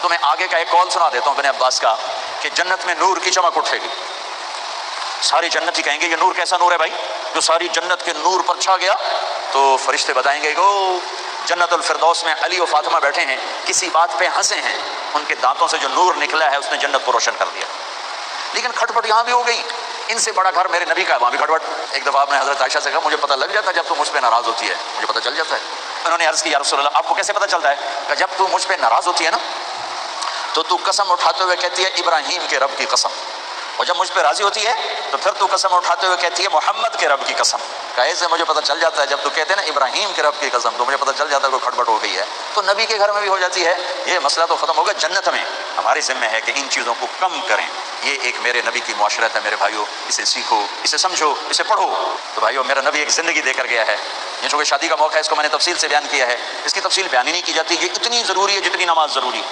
तो मैं आगे का एक कौल सुना देता हूँ इब्न अब्बास का कि जन्नत में नूर की चमक उठेगी। सारी जन्नती कहेंगे ये नूर कैसा नूर है भाई जो सारी जन्नत के नूर पर छा गया। तो फरिश्ते बताएंगे गो जन्नतुल फिरदौस में अली और फातिमा बैठे हैं, किसी बात पे हंसे हैं, उनके दांतों से जो नूर निकला है उसने जन्नत को रोशन कर दिया। लेकिन खटपट यहाँ भी हो गई, इनसे बड़ा घर मेरे नबी का है, वहाँ भी खटपट। एक दफ़ा आपने हज़रत आयशा से कहा मुझे पता लग जाता है जब तू मुझ पर नाराज़ होती है, मुझे पता चल जाता है। उन्होंने अर्ज़ की या रसूल अल्लाह आपको कैसे पता चलता है? कि जब तू मुझ पर नाराज़ होती है ना तो तू कसम उठाते हुए कहती है इब्राहीम के रब की कसम, और जब मुझ पर राज़ी होती है तो फिर तू कसम उठाते हुए कहती है मोहम्मद के रब की कसम। कहे से मुझे पता चल जाता है जब तू कहते हैं ना इब्राहीम के रब की कसम तो मुझे पता चल जाता है कोई खटपट हो गई है। तो नबी के घर में भी हो जाती है, ये मसला तो ख़त्म होगा। जन्नत में हमारी ज़िम्मे है कि इन चीज़ों को कम करें। ये एक मेरे नबी की मुआशरत है मेरे भाइयों, इसे सीखो, इसे समझो, इसे पढ़ो। तो भाइयों मेरा नबी एक ज़िंदगी देकर गया है, ये चूँकि शादी का मौका है इसको मैंने तफसील से बयान किया है, इसकी तफसील बयान ही नहीं की जाती। ये इतनी ज़रूरी है जितनी नमाज ज़रूरी।